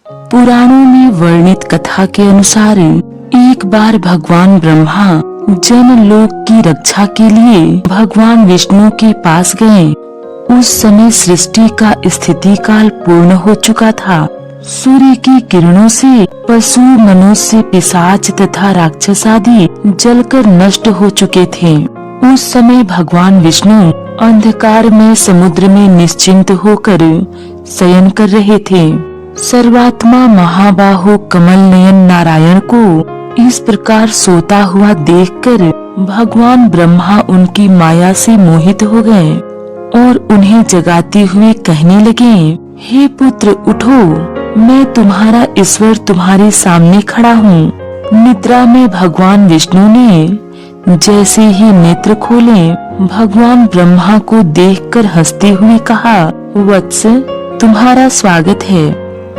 पुराणों में वर्णित कथा के अनुसार एक बार भगवान ब्रह्मा जन लोक की रक्षा के लिए भगवान विष्णु के पास गए। उस समय सृष्टि का स्थिति काल पूर्ण हो चुका था। सूर्य की किरणों से पशु, मनुष्य, पिशाच तथा राक्षस आदि जलकर नष्ट हो चुके थे। उस समय भगवान विष्णु अंधकार में समुद्र में निश्चिंत होकर शयन कर रहे थे। सर्वात्मा महाबाहु कमल नयन नारायण को इस प्रकार सोता हुआ देखकर भगवान ब्रह्मा उनकी माया से मोहित हो गए और उन्हें जगाते हुए कहने लगे, हे पुत्र उठो, मैं तुम्हारा ईश्वर तुम्हारे सामने खड़ा हूँ। निद्रा में भगवान विष्णु ने जैसे ही नेत्र खोले, भगवान ब्रह्मा को देखकर हंसते हुए कहा, वत्स तुम्हारा स्वागत है,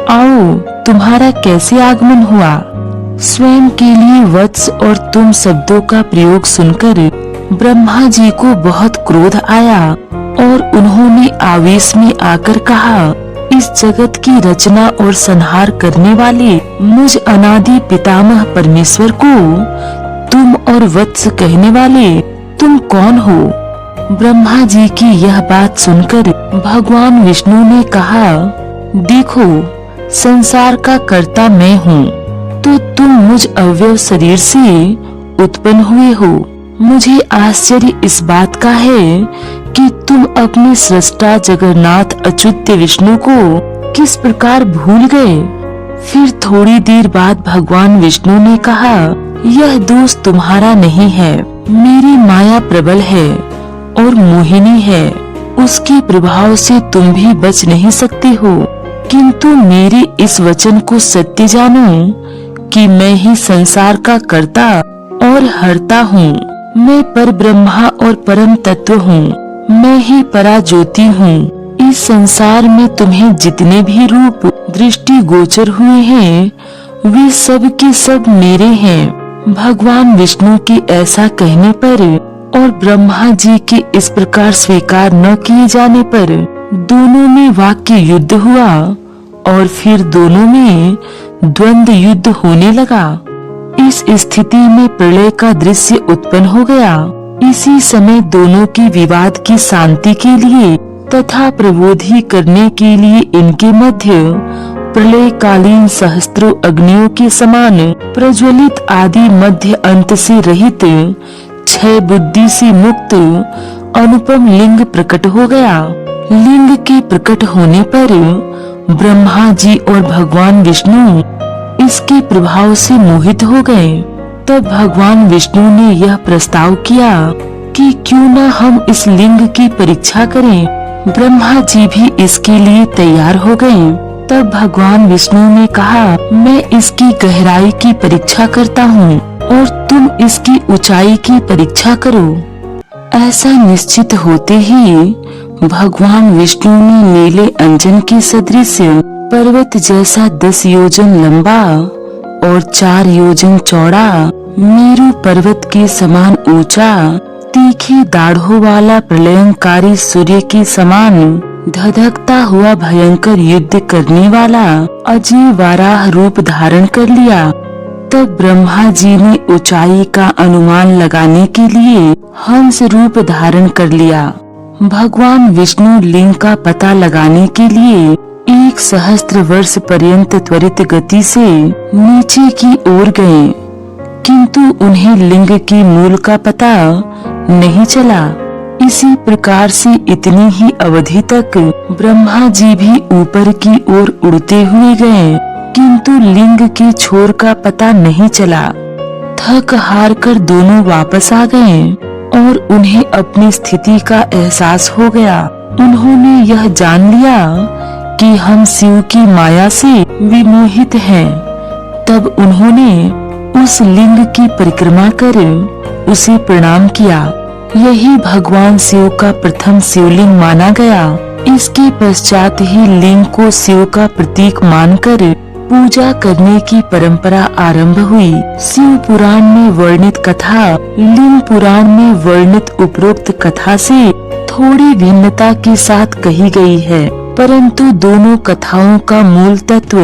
आओ तुम्हारा कैसे आगमन हुआ। स्वयं के लिए वत्स और तुम शब्दों का प्रयोग सुनकर ब्रह्मा जी को बहुत क्रोध आया और उन्होंने आवेश में आकर कहा, इस जगत की रचना और संहार करने वाले मुझ अनादि पितामह परमेश्वर को तुम और वत्स कहने वाले तुम कौन हो। ब्रह्मा जी की यह बात सुनकर भगवान विष्णु ने कहा, देखो संसार का कर्ता मैं हूँ, तो तुम मुझ अव्यव शरीर से उत्पन्न हुए हो। मुझे आश्चर्य इस बात का है कि तुम अपने सृष्टा जगन्नाथ अच्युत विष्णु को किस प्रकार भूल गए। फिर थोड़ी देर बाद भगवान विष्णु ने कहा, यह दोष तुम्हारा नहीं है, मेरी माया प्रबल है और मोहिनी है, उसके प्रभाव से तुम भी बच नहीं सकते हो। किंतु मेरे इस वचन को सत्य जानो कि मैं ही संसार का कर्ता और हर्ता हूँ। मैं पर ब्रह्मा और परम तत्व हूँ, मैं ही परा ज्योति हूँ। इस संसार में तुम्हें जितने भी रूप दृष्टि गोचर हुए हैं, वे सब के सब मेरे हैं। भगवान विष्णु के ऐसा कहने पर और ब्रह्मा जी के इस प्रकार स्वीकार न किए जाने पर दोनों में वाक्य युद्ध हुआ और फिर दोनों में द्वंद्व युद्ध होने लगा। इस स्थिति में प्रलय का दृश्य उत्पन्न हो गया। इसी समय दोनों के विवाद की शांति के लिए तथा प्रबोधि करने के लिए इनके मध्य प्रलय कालीन सहस्त्रों अग्नियों के समान प्रज्वलित आदि मध्य अंत से रहित क्षय बुद्धि से मुक्त अनुपम लिंग प्रकट हो गया। लिंग के प्रकट होने पर ब्रह्मा जी और भगवान विष्णु इसके प्रभाव से मोहित हो गए। तब भगवान विष्णु ने यह प्रस्ताव किया कि क्यों न हम इस लिंग की परीक्षा करें। ब्रह्मा जी भी इसके लिए तैयार हो गए। तब भगवान विष्णु ने कहा, मैं इसकी गहराई की परीक्षा करता हूँ और तुम इसकी ऊंचाई की परीक्षा करो। ऐसा निश्चित होते ही भगवान विष्णु ने नीले अंजन के सदृश पर्वत जैसा 10 योजन लंबा और 4 योजन चौड़ा, मेरू पर्वत के समान ऊंचा, तीखी दाढ़ों वाला प्रलयंकारी सूर्य के समान धधकता हुआ भयंकर युद्ध करने वाला अजय वाराह रूप धारण कर लिया। तब ब्रह्मा जी ने ऊंचाई का अनुमान लगाने के लिए हंस रूप धारण कर लिया। भगवान विष्णु लिंग का पता लगाने के लिए 1 सहस्त्र वर्ष पर्यंत त्वरित गति से नीचे की ओर गए, किंतु उन्हें लिंग की मूल का पता नहीं चला। इसी प्रकार से इतनी ही अवधि तक ब्रह्मा जी भी ऊपर की ओर उड़ते हुए गए, किंतु लिंग के छोर का पता नहीं चला। थक हार कर दोनों वापस आ गए और उन्हें अपनी स्थिति का एहसास हो गया। उन्होंने यह जान लिया कि हम शिव की माया से विमोहित हैं। तब उन्होंने उस लिंग की परिक्रमा कर उसे प्रणाम किया। यही भगवान शिव का प्रथम शिवलिंग माना गया। इसके पश्चात ही लिंग को शिव का प्रतीक मानकर पूजा करने की परंपरा आरंभ हुई। शिव पुराण में वर्णित कथा लिंग पुराण में वर्णित उपरोक्त कथा से थोड़ी भिन्नता के साथ कही गई है, परंतु दोनों कथाओं का मूल तत्व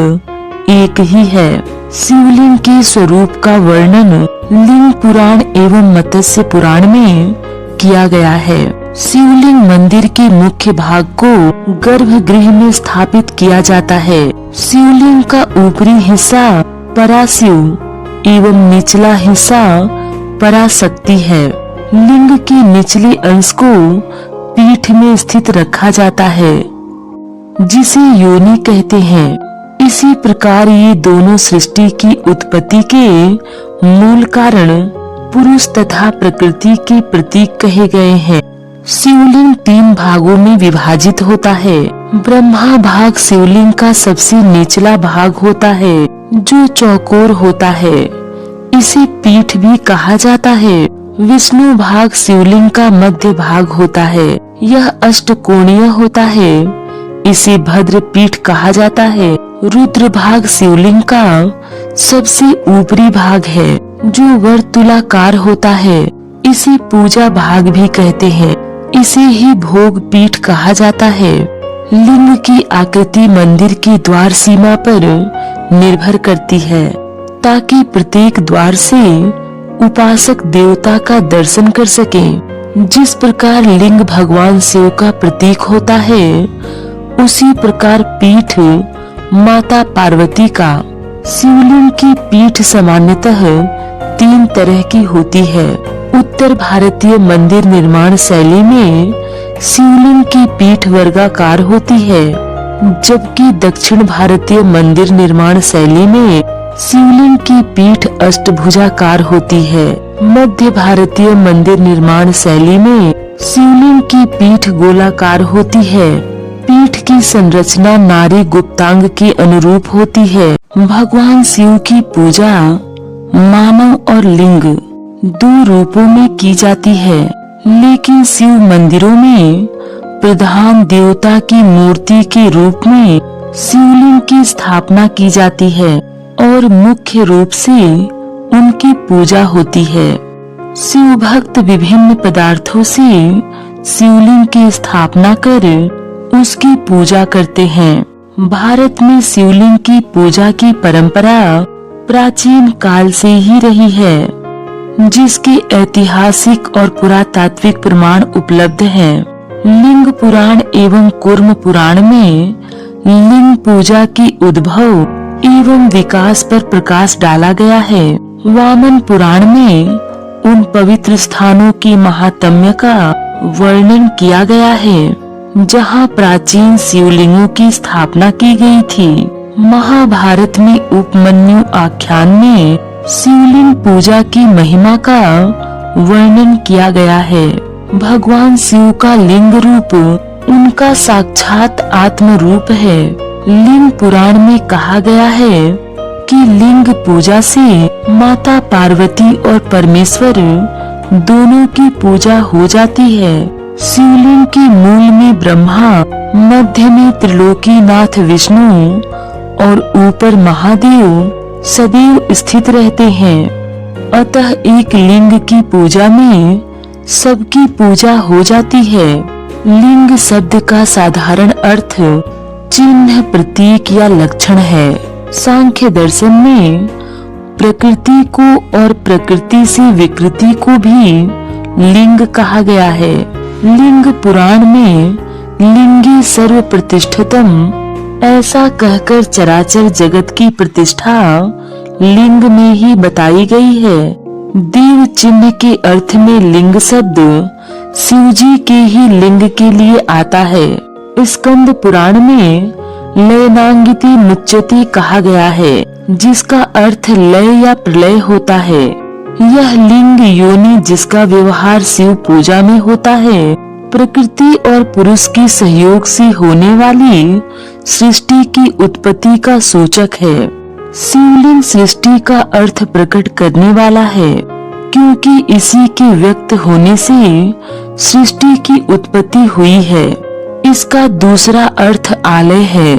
एक ही है। शिवलिंग के स्वरूप का वर्णन लिंग पुराण एवं मत्स्य पुराण में किया गया है। शिवलिंग मंदिर के मुख्य भाग को गर्भगृह में स्थापित किया जाता है। शिवलिंग का ऊपरी हिस्सा पराशिव एवं निचला हिस्सा पराशक्ति है। लिंग के निचले अंश को पीठ में स्थित रखा जाता है, जिसे योनि कहते हैं। इसी प्रकार ये दोनों सृष्टि की उत्पत्ति के मूल कारण पुरुष तथा प्रकृति के प्रतीक कहे गए हैं। शिवलिंग 3 भागों में विभाजित होता है। ब्रह्मा भाग शिवलिंग का सबसे निचला भाग होता है, जो चौकोर होता है। इसे पीठ भी कहा जाता है। विष्णु भाग शिवलिंग का मध्य भाग होता है। यह अष्टकोणीय होता है। इसे भद्र पीठ कहा जाता है। रुद्र भाग शिवलिंग का सबसे ऊपरी भाग है, जो वर्तुलाकार होता है। इसे पूजा भाग भी कहते हैं। इसे ही भोग पीठ कहा जाता है। लिंग की आकृति मंदिर की द्वार सीमा पर निर्भर करती है, ताकि प्रत्येक द्वार से उपासक देवता का दर्शन कर सके। जिस प्रकार लिंग भगवान शिव का प्रतीक होता है, उसी प्रकार पीठ माता पार्वती का। शिवलिंग की पीठ सामान्यतः 3 तरह की होती है। उत्तर भारतीय मंदिर निर्माण शैली में शिवलिंग की पीठ वर्गाकार होती है, जबकि दक्षिण भारतीय मंदिर निर्माण शैली में शिवलिंग की पीठ अष्टभुजाकार होती है। मध्य भारतीय मंदिर निर्माण शैली में शिवलिंग की पीठ गोलाकार होती है। पीठ की संरचना नारी गुप्तांग के अनुरूप होती है। भगवान शिव की पूजा मानव और लिंग 2 रूपों में की जाती है, लेकिन शिव मंदिरों में प्रधान देवता की मूर्ति के रूप में शिवलिंग की स्थापना की जाती है और मुख्य रूप से उनकी पूजा होती है। शिव भक्त विभिन्न पदार्थों से शिवलिंग की स्थापना कर उसकी पूजा करते हैं। भारत में शिवलिंग की पूजा की परंपरा प्राचीन काल से ही रही है, जिसके ऐतिहासिक और पुरातात्विक प्रमाण उपलब्ध हैं। लिंग पुराण एवं कूर्म पुराण में लिंग पूजा की उद्भव एवं विकास पर प्रकाश डाला गया है। वामन पुराण में उन पवित्र स्थानों की महात्म्य का वर्णन किया गया है, जहाँ प्राचीन शिवलिंगों की स्थापना की गई थी। महाभारत में उपमन्यु आख्यान में शिवलिंग पूजा की महिमा का वर्णन किया गया है। भगवान शिव का लिंग रूप उनका साक्षात आत्म रूप है। लिंग पुराण में कहा गया है कि लिंग पूजा से माता पार्वती और परमेश्वर दोनों की पूजा हो जाती है। शिवलिंग के मूल में ब्रह्मा, मध्य में त्रिलोकीनाथ विष्णु और ऊपर महादेव सदैव स्थित रहते हैं। अतः एक लिंग की पूजा में सबकी पूजा हो जाती है। लिंग शब्द का साधारण अर्थ चिन्ह, प्रतीक या लक्षण है। सांख्य दर्शन में प्रकृति को और प्रकृति से विकृति को भी लिंग कहा गया है। लिंग पुराण में लिंगे सर्व प्रतिष्ठितम ऐसा कहकर चराचर जगत की प्रतिष्ठा लिंग में ही बताई गई है। देव चिन्ह के अर्थ में लिंग शब्द शिवजी के ही लिंग के लिए आता है। स्कंद पुराण में लयनांगिति मुच्यते कहा गया है, जिसका अर्थ लय या प्रलय होता है। यह लिंग योनि जिसका व्यवहार शिव पूजा में होता है, प्रकृति और पुरुष के सहयोग से होने वाली सृष्टि की उत्पत्ति का सूचक है। शिवलिंग सृष्टि का अर्थ प्रकट करने वाला है, क्योंकि इसी के व्यक्त होने से सृष्टि की उत्पत्ति हुई है। इसका दूसरा अर्थ आलय है,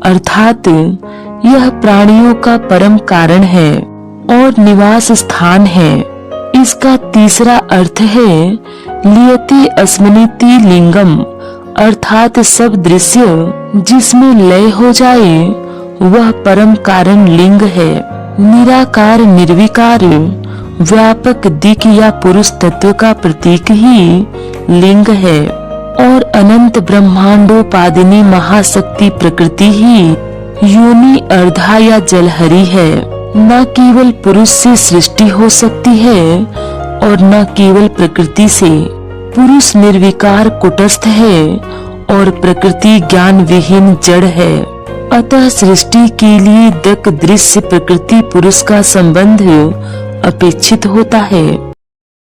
अर्थात यह प्राणियों का परम कारण है और निवास स्थान है। इसका तीसरा अर्थ है लियते अस्मनिति लिंगम, अर्थात सब दृश्य जिसमें लय हो जाए वह परम कारण लिंग है। निराकार निर्विकार व्यापक दिक् या पुरुष तत्व का प्रतीक ही लिंग है और अनंत ब्रह्मांडोपादिनी महाशक्ति प्रकृति ही योनि अर्धा या जलहरी है। न केवल पुरुष से सृष्टि हो सकती है और न केवल प्रकृति से। पुरुष निर्विकार कुटस्थ है और प्रकृति ज्ञान विहीन जड़ है। अतः सृष्टि के लिए दक दृश्य प्रकृति पुरुष का संबंध अपेक्षित होता है।